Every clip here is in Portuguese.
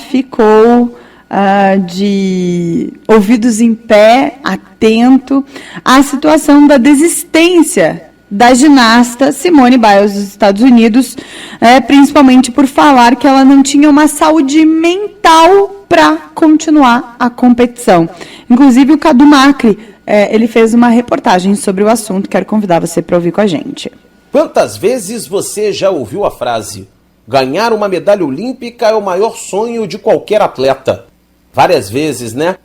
ficou de ouvidos em pé, atento à situação da desistência da ginasta Simone Biles dos Estados Unidos, principalmente por falar que ela não tinha uma saúde mental para continuar a competição. Inclusive, o Cadu Macri, ele fez uma reportagem sobre o assunto, quero convidar você para ouvir com a gente. Quantas vezes você já ouviu a frase: ganhar uma medalha olímpica é o maior sonho de qualquer atleta? Várias vezes, né?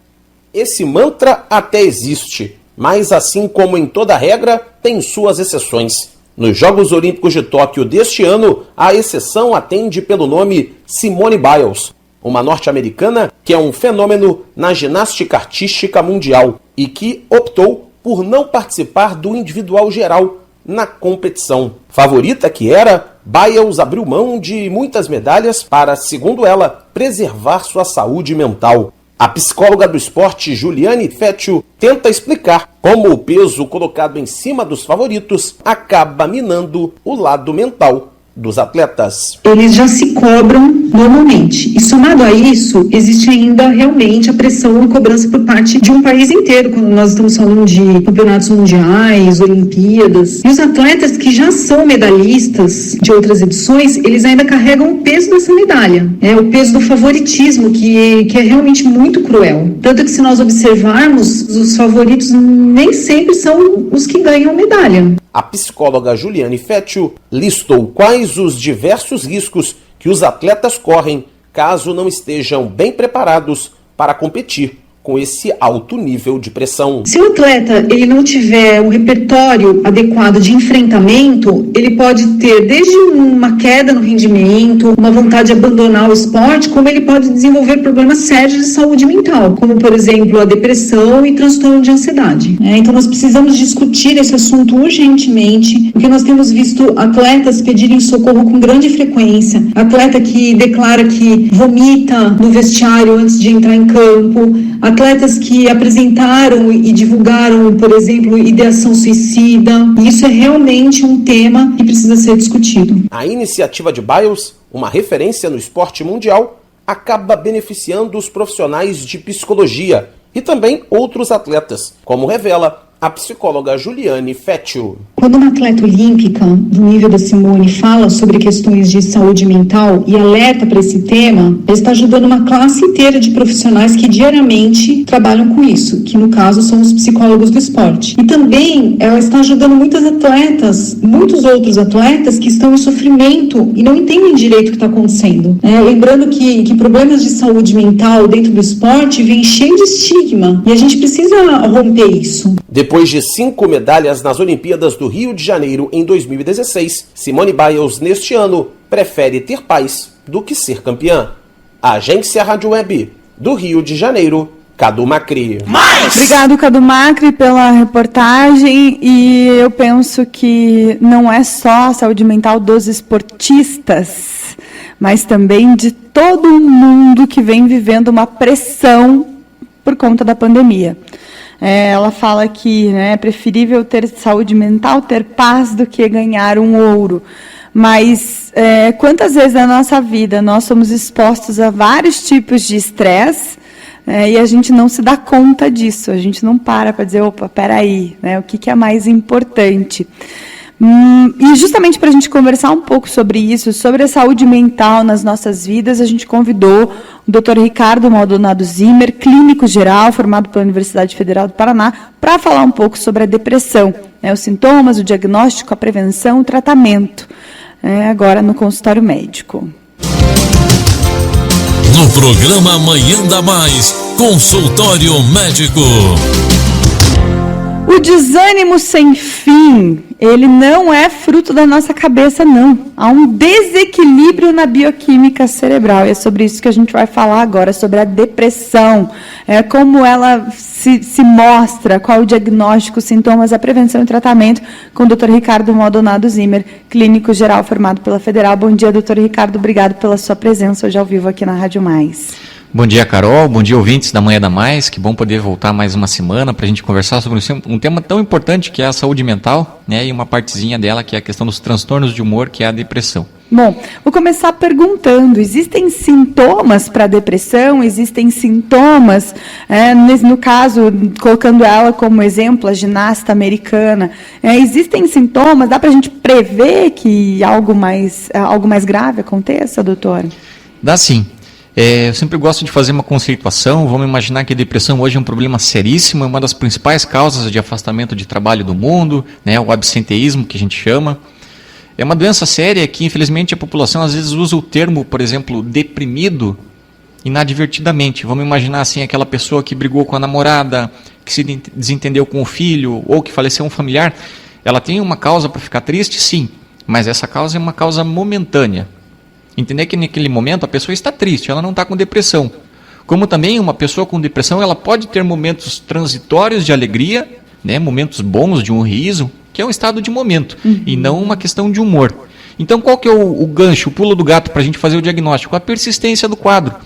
Esse mantra até existe, mas assim como em toda regra, tem suas exceções. Nos Jogos Olímpicos de Tóquio deste ano, a exceção atende pelo nome Simone Biles, uma norte-americana que é um fenômeno na ginástica artística mundial e que optou por não participar do individual geral na competição. Favorita que era, Biles abriu mão de muitas medalhas para, segundo ela, preservar sua saúde mental. A psicóloga do esporte, Juliane Fetio, tenta explicar como o peso colocado em cima dos favoritos acaba minando o lado mental dos atletas. Eles já se cobram normalmente. E somado a isso, existe ainda realmente a pressão e cobrança por parte de um país inteiro, quando nós estamos falando de campeonatos mundiais, Olimpíadas. E os atletas que já são medalhistas de outras edições, eles ainda carregam o peso dessa medalha. O peso do favoritismo, que é realmente muito cruel. Tanto que se nós observarmos, os favoritos nem sempre são os que ganham medalha. A psicóloga Juliane Fetio listou quais os diversos riscos que os atletas correm caso não estejam bem preparados para competir com esse alto nível de pressão. Se o atleta ele não tiver um repertório adequado de enfrentamento, ele pode ter desde uma queda no rendimento, uma vontade de abandonar o esporte, como ele pode desenvolver problemas sérios de saúde mental, como, por exemplo, a depressão e transtorno de ansiedade. Então, nós precisamos discutir esse assunto urgentemente, porque nós temos visto atletas pedirem socorro com grande frequência, atleta que declara que vomita no vestiário antes de entrar em campo, atletas que apresentaram e divulgaram, por exemplo, ideação suicida. Isso é realmente um tema que precisa ser discutido. A iniciativa de Biles, uma referência no esporte mundial, acaba beneficiando os profissionais de psicologia e também outros atletas, como revela a psicóloga Juliane Fetio. Quando uma atleta olímpica do nível da Simone fala sobre questões de saúde mental e alerta para esse tema, ela está ajudando uma classe inteira de profissionais que diariamente trabalham com isso, que no caso são os psicólogos do esporte. E também ela está ajudando muitos outros atletas que estão em sofrimento e não entendem direito o que está acontecendo. Lembrando que problemas de saúde mental dentro do esporte vêm cheio de estigma e a gente precisa romper isso. Depois de 5 medalhas nas Olimpíadas do Rio de Janeiro em 2016, Simone Biles, neste ano, prefere ter paz do que ser campeã. A Agência Rádio Web do Rio de Janeiro, Cadu Macri. Obrigado, Cadu Macri, pela reportagem. E eu penso que não é só a saúde mental dos esportistas, mas também de todo mundo que vem vivendo uma pressão por conta da pandemia. Ela fala que é preferível ter saúde mental, ter paz, do que ganhar um ouro. Mas quantas vezes na nossa vida nós somos expostos a vários tipos de estresse e a gente não se dá conta disso, a gente não para dizer, opa, peraí, o que é mais importante? E justamente para a gente conversar um pouco sobre isso, sobre a saúde mental nas nossas vidas, a gente convidou o Dr. Ricardo Maldonado Zimmer, clínico geral, formado pela Universidade Federal do Paraná, para falar um pouco sobre a depressão, os sintomas, o diagnóstico, a prevenção, o tratamento, agora no consultório médico. No programa Amanhã Dá Mais, consultório médico. O desânimo sem fim, ele não é fruto da nossa cabeça, não. Há um desequilíbrio na bioquímica cerebral. E é sobre isso que a gente vai falar agora, sobre a depressão. Como ela se mostra, qual o diagnóstico, sintomas, a prevenção e tratamento, com o Dr. Ricardo Maldonado Zimmer, clínico geral formado pela Federal. Bom dia, Dr. Ricardo. Obrigado pela sua presença hoje ao vivo aqui na Rádio Mais. Bom dia, Carol. Bom dia, ouvintes da Manhã da Mais. Que bom poder voltar mais uma semana para a gente conversar sobre um tema tão importante que é a saúde mental, né? E uma partezinha dela que é a questão dos transtornos de humor, que é a depressão. Bom, vou começar perguntando, existem sintomas para a depressão? Existem sintomas, no caso, colocando ela como exemplo, a ginasta americana, existem sintomas, dá para a gente prever que algo mais grave aconteça, doutora? Dá sim. Eu sempre gosto de fazer uma conceituação. Vamos imaginar que a depressão hoje é um problema seríssimo, é uma das principais causas de afastamento de trabalho do mundo, né, o absenteísmo que a gente chama. É uma doença séria que, infelizmente, a população às vezes usa o termo, por exemplo, deprimido, inadvertidamente. Vamos imaginar assim, aquela pessoa que brigou com a namorada, que se desentendeu com o filho, ou que faleceu um familiar. Ela tem uma causa para ficar triste? Sim, mas essa causa é uma causa momentânea. Entender que naquele momento a pessoa está triste, ela não está com depressão. Como também uma pessoa com depressão, ela pode ter momentos transitórios de alegria, né, momentos bons de um riso, que é um estado de momento, e não uma questão de humor. Então qual que é o gancho, o pulo do gato para a gente fazer o diagnóstico? A persistência do quadro.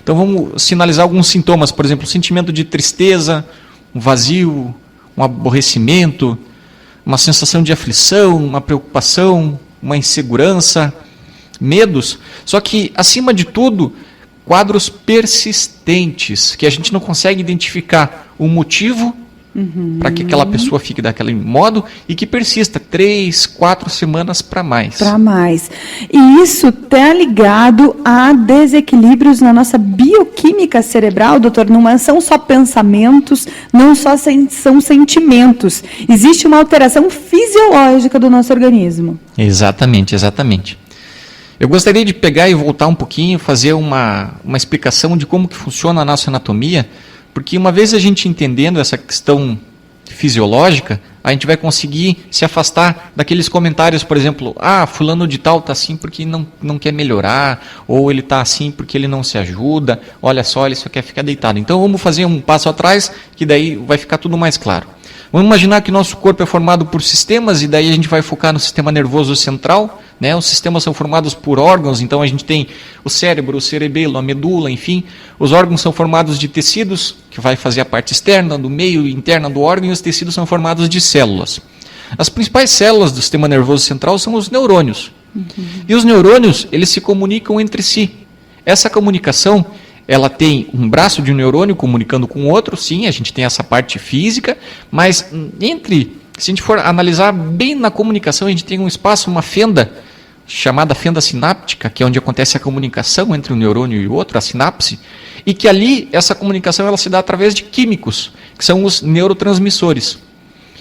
Então vamos sinalizar alguns sintomas, por exemplo, sentimento de tristeza, um vazio, um aborrecimento, uma sensação de aflição, uma preocupação, uma insegurança, medos, só que, acima de tudo, quadros persistentes, que a gente não consegue identificar o motivo para que aquela pessoa fique daquele modo e que persista 3, 4 semanas para mais. Para mais. E isso está ligado a desequilíbrios na nossa bioquímica cerebral, doutor? Não são só pensamentos, não só são sentimentos. Existe uma alteração fisiológica do nosso organismo. Exatamente, exatamente. Eu gostaria de pegar e voltar um pouquinho, fazer uma explicação de como que funciona a nossa anatomia, porque uma vez a gente entendendo essa questão fisiológica, a gente vai conseguir se afastar daqueles comentários, por exemplo, fulano de tal está assim porque não quer melhorar, ou ele está assim porque ele não se ajuda, olha só, ele só quer ficar deitado. Então vamos fazer um passo atrás, que daí vai ficar tudo mais claro. Vamos imaginar que nosso corpo é formado por sistemas, e daí a gente vai focar no sistema nervoso central, né? Os sistemas são formados por órgãos, então a gente tem o cérebro, o cerebelo, a medula, enfim. Os órgãos são formados de tecidos, que vai fazer a parte externa, do meio e interna do órgão, e os tecidos são formados de células. As principais células do sistema nervoso central são os neurônios. E os neurônios, eles se comunicam entre si. Essa comunicação, ela tem um braço de um neurônio comunicando com o outro, sim, a gente tem essa parte física, mas se a gente for analisar bem na comunicação, a gente tem um espaço, uma fenda, chamada fenda sináptica, que é onde acontece a comunicação entre um neurônio e o outro, a sinapse, e que ali, essa comunicação ela se dá através de químicos, que são os neurotransmissores.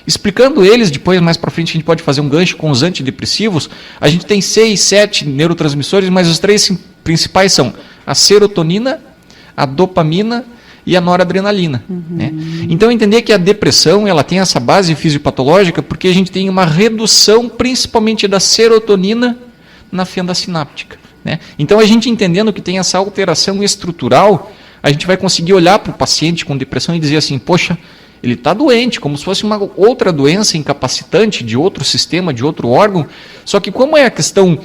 Explicando eles, depois mais para frente a gente pode fazer um gancho com os antidepressivos, a gente tem 6, 7 neurotransmissores, mas os 3 principais são a serotonina, a dopamina e a noradrenalina. Né? Então, entender que a depressão ela tem essa base fisiopatológica porque a gente tem uma redução principalmente da serotonina na fenda sináptica. Né? Então, a gente entendendo que tem essa alteração estrutural, a gente vai conseguir olhar para o paciente com depressão e dizer assim, poxa, ele está doente, como se fosse uma outra doença incapacitante de outro sistema, de outro órgão, só que como é a questão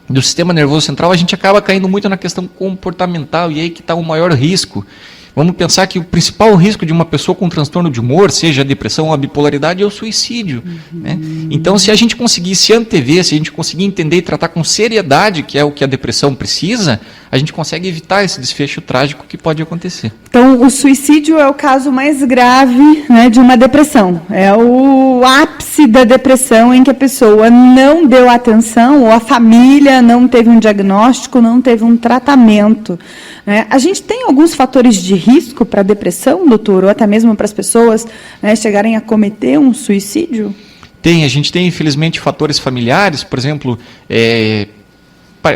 do sistema nervoso central, a gente acaba caindo muito na questão comportamental, e aí que está o maior risco. Vamos pensar que o principal risco de uma pessoa com transtorno de humor, seja a depressão ou a bipolaridade, é o suicídio. Né? Então, se a gente conseguir se antever, se a gente conseguir entender e tratar com seriedade, que é o que a depressão precisa, a gente consegue evitar esse desfecho trágico que pode acontecer. Então, o suicídio é o caso mais grave, né, de uma depressão. É o ápice da depressão em que a pessoa não deu atenção, ou a família não teve um diagnóstico, não teve um tratamento. Né? A gente tem alguns fatores de risco para a depressão, doutor, ou até mesmo para as pessoas, né, chegarem a cometer um suicídio? A gente tem, infelizmente, fatores familiares, por exemplo,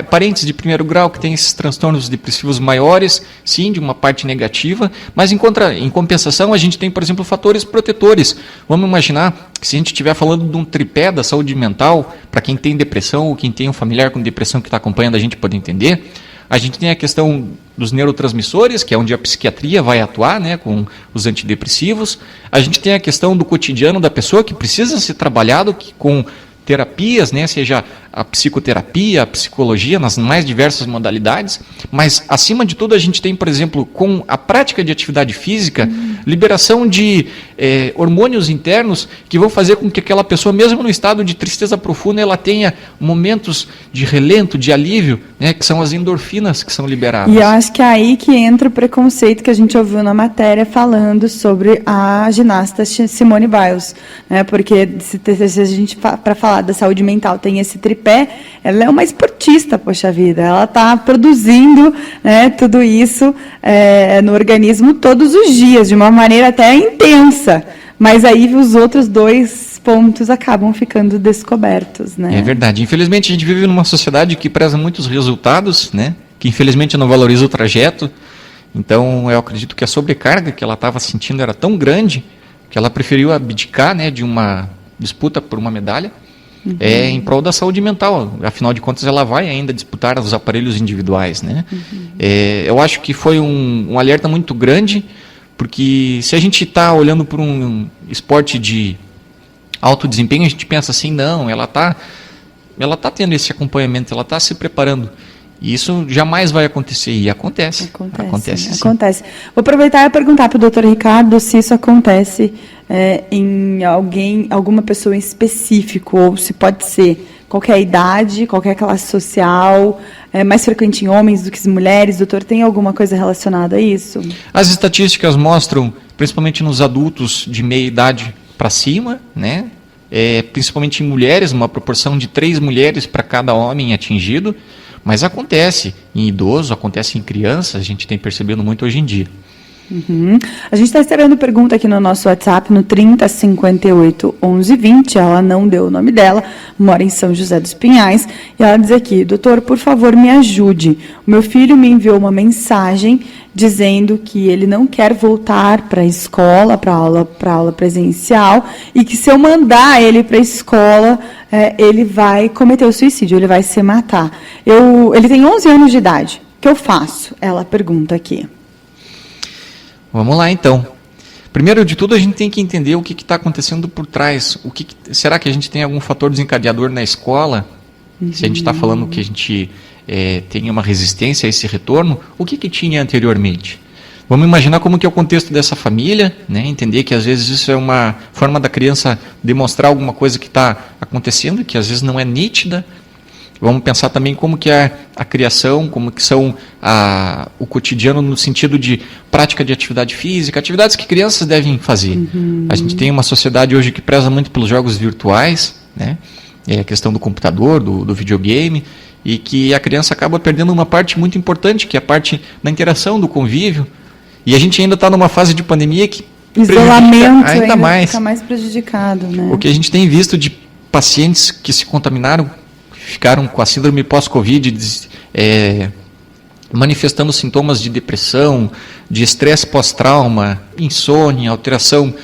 parentes de primeiro grau que têm esses transtornos depressivos maiores, sim, de uma parte negativa, mas em compensação a gente tem, por exemplo, fatores protetores. Vamos imaginar que se a gente estiver falando de um tripé da saúde mental, para quem tem depressão ou quem tem um familiar com depressão que está acompanhando a gente poder entender, a gente tem a questão dos neurotransmissores, que é onde a psiquiatria vai atuar, né, com os antidepressivos. A gente tem a questão do cotidiano da pessoa, que precisa ser trabalhado com terapias, né, seja a psicoterapia, a psicologia, nas mais diversas modalidades, mas, acima de tudo, a gente tem, por exemplo, com a prática de atividade física, liberação de hormônios internos que vão fazer com que aquela pessoa, mesmo no estado de tristeza profunda, ela tenha momentos de relento, de alívio, né, que são as endorfinas que são liberadas. E eu acho que é aí que entra o preconceito que a gente ouviu na matéria falando sobre a ginasta Simone Biles, né? Porque se a gente, para falar da saúde mental, tem esse tripé, ela é uma esportista, poxa vida, ela está produzindo, né, tudo isso no organismo todos os dias, de uma maneira até intensa, mas aí os outros dois pontos acabam ficando descobertos, né? É verdade. Infelizmente, a gente vive numa sociedade que preza muitos resultados, né? Que infelizmente não valoriza o trajeto. Então, eu acredito que a sobrecarga que ela estava sentindo era tão grande que ela preferiu abdicar, né, de uma disputa por uma medalha em prol da saúde mental. Afinal de contas, ela vai ainda disputar os aparelhos individuais, né? Eu acho que foi um alerta muito grande, porque se a gente está olhando por um esporte de alto desempenho, a gente pensa assim, não, ela tá tendo esse acompanhamento, ela está se preparando. E isso jamais vai acontecer. E acontece. Acontece. Vou aproveitar e perguntar para o Dr. Ricardo se isso acontece em alguma pessoa em específico, ou se pode ser qualquer idade, qualquer classe social, mais frequente em homens do que em mulheres. Doutor, tem alguma coisa relacionada a isso? As estatísticas mostram, principalmente nos adultos de meia idade para cima, né? Principalmente em mulheres, uma proporção de 3 mulheres para cada homem atingido, mas acontece em idosos, acontece em crianças, a gente tem percebido muito hoje em dia. A gente está esperando pergunta aqui no nosso WhatsApp, no 3058 1120, ela não deu o nome dela, mora em São José dos Pinhais, e ela diz aqui, doutor, por favor, me ajude. O meu filho me enviou uma mensagem dizendo que ele não quer voltar para a escola, para aula presencial, e que se eu mandar ele para a escola, ele vai cometer o suicídio, ele vai se matar. Ele tem 11 anos de idade. O que eu faço? Ela pergunta aqui. Vamos lá, então. Primeiro de tudo, a gente tem que entender o que está acontecendo por trás. Será que a gente tem algum fator desencadeador na escola? Se a gente está falando que a gente tem uma resistência a esse retorno, o que tinha anteriormente? Vamos imaginar como que é o contexto dessa família, né? Entender que às vezes isso é uma forma da criança demonstrar alguma coisa que está acontecendo, que às vezes não é nítida. Vamos pensar também como que é a criação, como que são o cotidiano no sentido de prática de atividade física, atividades que crianças devem fazer. A gente tem uma sociedade hoje que preza muito pelos jogos virtuais, né? A questão do computador, do videogame, e que a criança acaba perdendo uma parte muito importante, que é a parte da interação, do convívio. E a gente ainda está numa fase de pandemia que isolamento ainda mais. Fica mais prejudicado, né? O que a gente tem visto de pacientes que se contaminaram, ficaram com a síndrome pós-Covid, manifestando sintomas de depressão, de estresse pós-trauma, insônia, alteração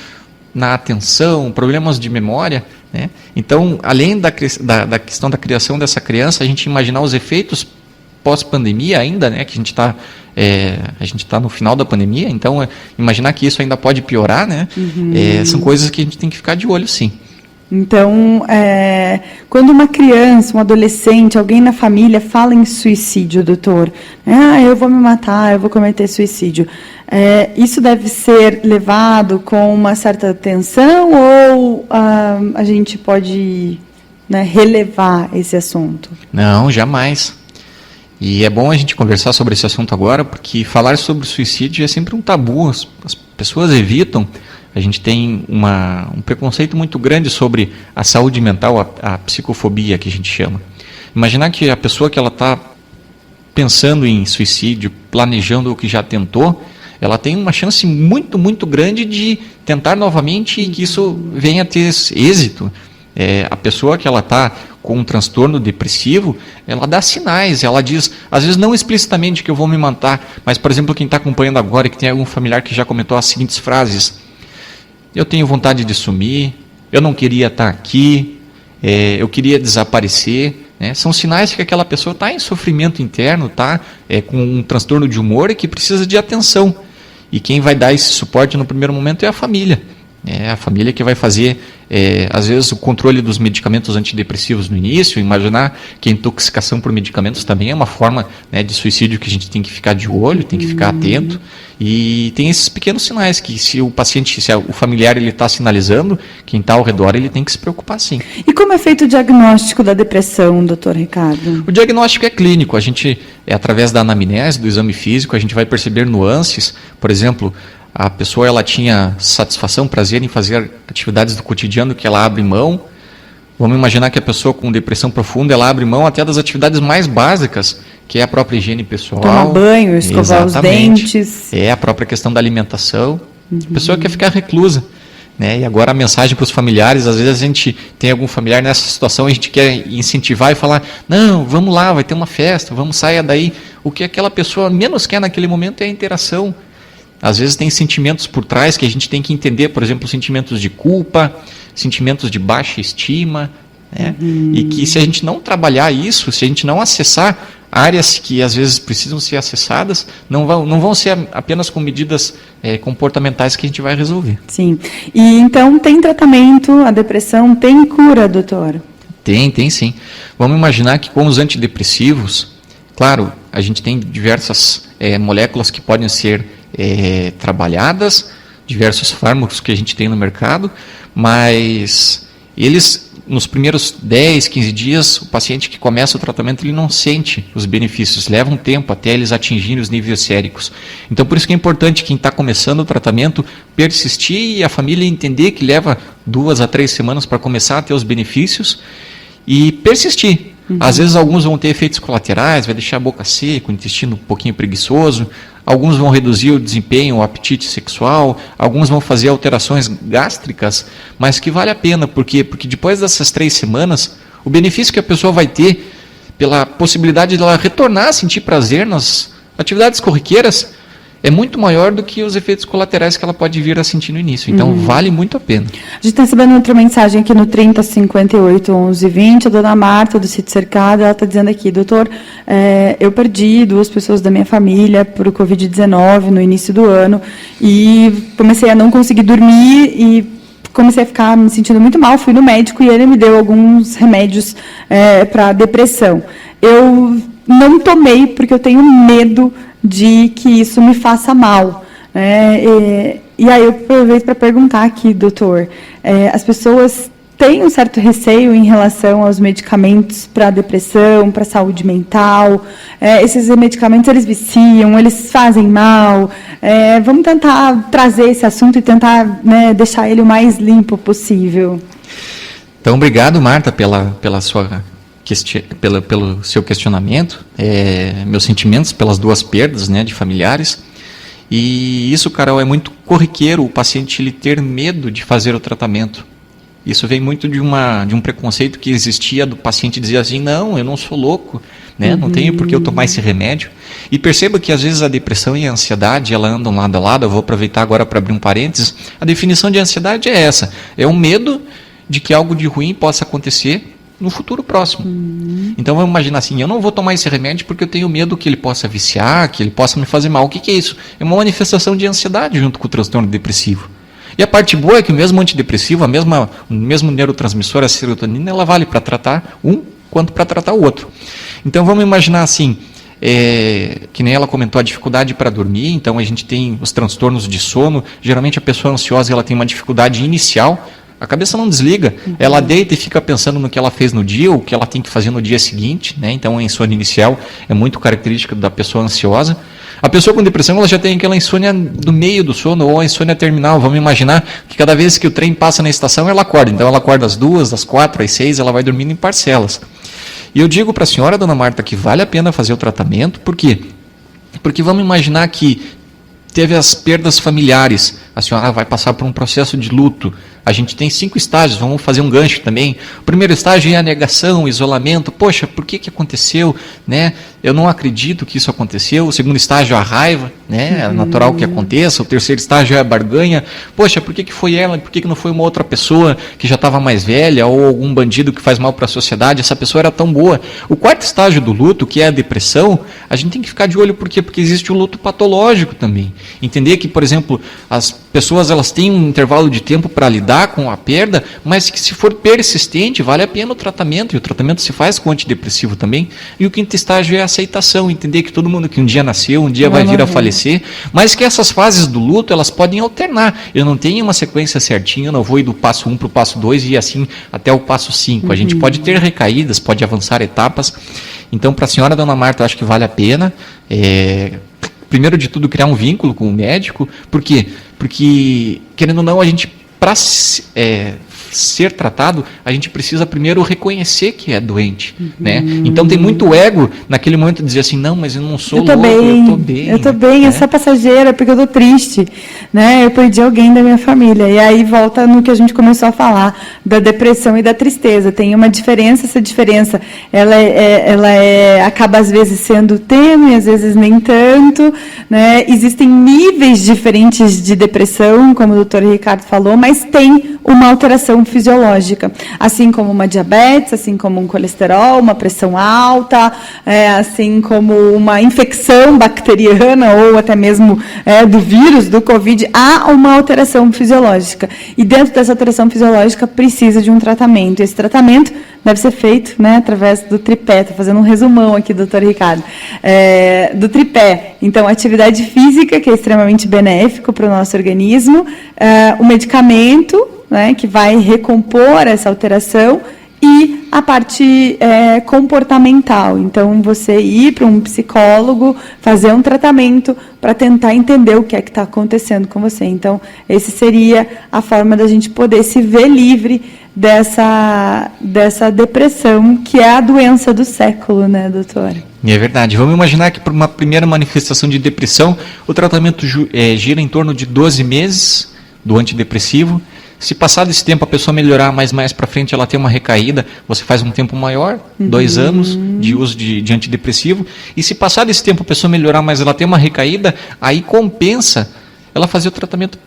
na atenção, problemas de memória, né? Então, além da questão da criação dessa criança, a gente imaginar os efeitos pós-pandemia ainda, né? Que a gente tá no final da pandemia, então imaginar que isso ainda pode piorar, né? São coisas que a gente tem que ficar de olho, sim. Então, quando uma criança, um adolescente, alguém na família fala em suicídio, doutor, eu vou me matar, eu vou cometer suicídio, isso deve ser levado com uma certa atenção ou a gente pode, né, relevar esse assunto? Não, jamais. E é bom a gente conversar sobre esse assunto agora, porque falar sobre suicídio é sempre um tabu, as pessoas evitam. A gente tem um preconceito muito grande sobre a saúde mental, a psicofobia, que a gente chama. Imaginar que a pessoa que ela está pensando em suicídio, planejando o que já tentou, ela tem uma chance muito, muito grande de tentar novamente e que isso venha a ter êxito. A pessoa que ela está com um transtorno depressivo, ela dá sinais, ela diz, às vezes não explicitamente que eu vou me matar, mas, por exemplo, quem está acompanhando agora e que tem algum familiar que já comentou as seguintes frases: eu tenho vontade de sumir, eu não queria estar aqui, eu queria desaparecer, né? São sinais que aquela pessoa está em sofrimento interno, está com um transtorno de humor e que precisa de atenção. E quem vai dar esse suporte no primeiro momento é a família. É a família que vai fazer às vezes o controle dos medicamentos antidepressivos no início, imaginar que a intoxicação por medicamentos também é uma forma, né, de suicídio que a gente tem que ficar de olho, tem que ficar atento. E tem esses pequenos sinais que se o paciente, se o familiar ele está sinalizando, quem está ao redor ele tem que se preocupar sim. E como é feito o diagnóstico da depressão, doutor Ricardo? O diagnóstico é clínico, a gente, através da anamnese, do exame físico, a gente vai perceber nuances. Por exemplo, a pessoa ela tinha satisfação, prazer em fazer atividades do cotidiano que ela abre mão. Vamos imaginar que a pessoa com depressão profunda, ela abre mão até das atividades mais básicas, que é a própria higiene pessoal. Tomar banho, escovar os dentes. É a própria questão da alimentação. A pessoa quer ficar reclusa. Né? E agora a mensagem para os familiares, às vezes a gente tem algum familiar nessa situação, a gente quer incentivar e falar, não, vamos lá, vai ter uma festa, vamos sair daí. O que aquela pessoa menos quer naquele momento é a interação. Às vezes tem sentimentos por trás que a gente tem que entender, por exemplo, sentimentos de culpa, sentimentos de baixa estima, né? E que se a gente não trabalhar isso, se a gente não acessar áreas que às vezes precisam ser acessadas, não vão ser apenas com medidas comportamentais que a gente vai resolver. Sim. E então tem tratamento, a depressão tem cura, doutor? Tem sim. Vamos imaginar que com os antidepressivos, claro, a gente tem diversas moléculas que podem ser trabalhadas, diversos fármacos que a gente tem no mercado, mas eles, nos primeiros 10, 15 dias, o paciente que começa o tratamento, ele não sente os benefícios, leva um tempo até eles atingirem os níveis séricos. Então, por isso que é importante quem está começando o tratamento persistir e a família entender que leva 2 a 3 semanas para começar a ter os benefícios e persistir. Às vezes alguns vão ter efeitos colaterais, vai deixar a boca seca, o intestino um pouquinho preguiçoso, alguns vão reduzir o desempenho, o apetite sexual, alguns vão fazer alterações gástricas, mas que vale a pena, porque depois dessas 3 semanas, o benefício que a pessoa vai ter pela possibilidade de ela retornar a sentir prazer nas atividades corriqueiras é muito maior do que os efeitos colaterais que ela pode vir a sentir no início. Então, vale muito a pena. A gente está recebendo outra mensagem aqui no 3058-1120. A dona Marta, do Sítio Cercado, ela está dizendo aqui, doutor, eu perdi 2 pessoas da minha família por Covid-19 no início do ano e comecei a não conseguir dormir e comecei a ficar me sentindo muito mal. Fui no médico e ele me deu alguns remédios para depressão. Eu não tomei porque eu tenho medo de que isso me faça mal. E aí eu aproveito para perguntar aqui, doutor, as pessoas têm um certo receio em relação aos medicamentos para depressão, para saúde mental. Esses medicamentos, eles viciam, eles fazem mal. Vamos tentar trazer esse assunto e tentar, né, deixar ele o mais limpo possível. Então, obrigado, Marta, pelo seu questionamento, meus sentimentos pelas 2 perdas, né, de familiares. E isso, Carol, é muito corriqueiro o paciente ele ter medo de fazer o tratamento. Isso vem muito de um preconceito que existia do paciente dizer assim, não, eu não sou louco, né, não tenho por que eu tomar esse remédio. E perceba que às vezes a depressão e a ansiedade, elas andam lado a lado. Eu vou aproveitar agora para abrir um parênteses. A definição de ansiedade é essa, é um medo de que algo de ruim possa acontecer no futuro próximo. Então vamos imaginar assim, eu não vou tomar esse remédio porque eu tenho medo que ele possa viciar, que ele possa me fazer mal. O que é isso? É uma manifestação de ansiedade junto com o transtorno depressivo. E a parte boa é que o mesmo antidepressivo, o mesmo neurotransmissor, a serotonina, ela vale para tratar um quanto para tratar o outro. Então vamos imaginar assim, que nem ela comentou, a dificuldade para dormir. Então a gente tem os transtornos de sono. Geralmente a pessoa ansiosa ela tem uma dificuldade inicial. A cabeça não desliga, ela deita e fica pensando no que ela fez no dia, ou o que ela tem que fazer no dia seguinte, né? Então a insônia inicial é muito característica da pessoa ansiosa. A pessoa com depressão ela já tem aquela insônia do meio do sono, ou a insônia terminal. Vamos imaginar que cada vez que o trem passa na estação ela acorda, então ela acorda às 2, às 4, às 6, ela vai dormindo em parcelas. E eu digo para a senhora, dona Marta, que vale a pena fazer o tratamento, por quê? Porque vamos imaginar que teve as perdas familiares, a senhora vai passar por um processo de luto. A gente tem 5 estágios, vamos fazer um gancho também. O primeiro estágio é a negação, o isolamento. Poxa, por que aconteceu? Né? eu não acredito que isso aconteceu. O segundo estágio é a raiva, né? É natural que aconteça. O terceiro estágio é a barganha. Poxa, por que foi ela? Por que não foi uma outra pessoa que já estava mais velha, ou algum bandido que faz mal para a sociedade? Essa pessoa era tão boa. O quarto estágio do luto, que é a depressão, a gente tem que ficar de olho. Por quê? Porque existe o luto patológico também. Entender que, por exemplo, as pessoas elas têm um intervalo de tempo para lidar com a perda, mas que se for persistente, vale a pena o tratamento, e o tratamento se faz com antidepressivo também. E o quinto estágio é a aceitação, entender que todo mundo que um dia nasceu, um dia vai vir a falecer, mas que essas fases do luto, elas podem alternar. Eu não tenho uma sequência certinha, eu não vou ir do passo 1 para o passo 2 e assim até o passo 5. A gente pode ter recaídas, pode avançar etapas. Então, para a senhora, dona Marta, eu acho que vale a pena, primeiro de tudo, criar um vínculo com o médico. Por quê? Porque, querendo ou não, a gente, para ser tratado, a gente precisa primeiro reconhecer que é doente, né? Então tem muito ego naquele momento de dizer assim, não, mas eu não sou louco, eu tô bem, eu sou passageira, porque eu tô triste, né? Eu perdi alguém da minha família. E aí volta no que a gente começou a falar, da depressão e da tristeza. Tem uma diferença, essa diferença, ela acaba às vezes sendo tênue, às vezes nem tanto, né? Existem níveis diferentes de depressão, como o Dr. Ricardo falou, mas tem uma alteração fisiológica, assim como uma diabetes, assim como um colesterol, uma pressão alta, assim como uma infecção bacteriana ou até mesmo do vírus, do Covid, há uma alteração fisiológica. E dentro dessa alteração fisiológica precisa de um tratamento. Esse tratamento deve ser feito, né, através do tripé. Estou fazendo um resumão aqui, doutor Ricardo, do tripé. Então, atividade física, que é extremamente benéfico para o nosso organismo, o medicamento, né, que vai recompor essa alteração, e a parte comportamental. Então, você ir para um psicólogo, fazer um tratamento para tentar entender o que é que está acontecendo com você. Então, essa seria a forma da gente poder se ver livre dessa depressão, que é a doença do século, né, doutora? É verdade. Vamos imaginar que, por uma primeira manifestação de depressão, o tratamento gira em torno de 12 meses do antidepressivo. Se passado esse tempo a pessoa melhorar, mais para frente ela tem uma recaída, você faz um tempo maior, 2 anos de uso de antidepressivo. E se passado esse tempo a pessoa melhorar, mas ela tem uma recaída, aí compensa ela fazer o tratamento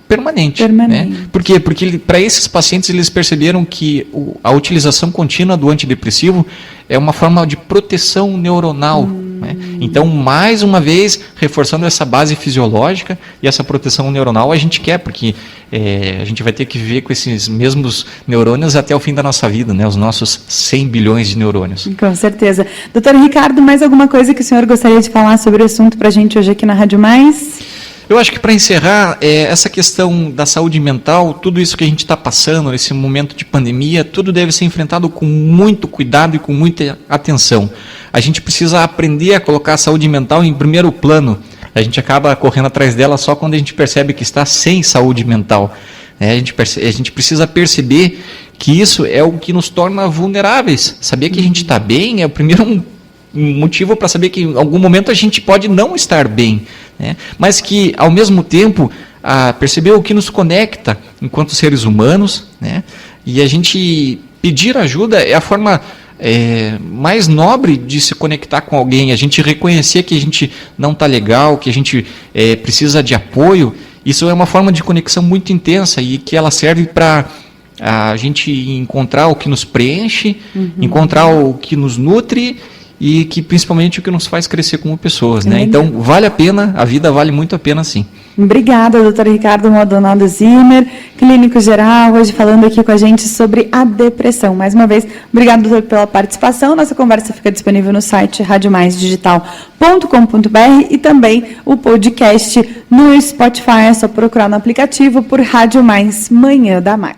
permanente. Né? Por quê? Porque para esses pacientes eles perceberam que a utilização contínua do antidepressivo é uma forma de proteção neuronal. Né? Então, mais uma vez, reforçando essa base fisiológica e essa proteção neuronal, a gente quer, porque a gente vai ter que viver com esses mesmos neurônios até o fim da nossa vida, né? Os nossos 100 bilhões de neurônios. Com certeza. Doutor Ricardo, mais alguma coisa que o senhor gostaria de falar sobre o assunto para a gente hoje aqui na Rádio Mais? Eu acho que, para encerrar, essa questão da saúde mental, tudo isso que a gente está passando, nesse momento de pandemia, tudo deve ser enfrentado com muito cuidado e com muita atenção. A gente precisa aprender a colocar a saúde mental em primeiro plano. A gente acaba correndo atrás dela só quando a gente percebe que está sem saúde mental. A gente precisa perceber que isso é o que nos torna vulneráveis. Saber que a gente está bem é o primeiro motivo para saber que em algum momento a gente pode não estar bem, né? Mas que, ao mesmo tempo, perceber o que nos conecta enquanto seres humanos, né? E a gente pedir ajuda é a forma mais nobre de se conectar com alguém. A gente reconhecer que a gente não está legal, que a gente precisa de apoio. Isso é uma forma de conexão muito intensa e que ela serve para a gente encontrar o que nos preenche, encontrar o que nos nutre e que principalmente o que nos faz crescer como pessoas, né? Então, vale a pena, a vida vale muito a pena, sim. Obrigada, doutor Ricardo Maldonado Zimmer, clínico geral, hoje falando aqui com a gente sobre a depressão. Mais uma vez, obrigado, doutor, pela participação. Nossa conversa fica disponível no site radiomaisdigital.com.br e também o podcast no Spotify. É só procurar no aplicativo por Rádio Mais Manhã da Mais.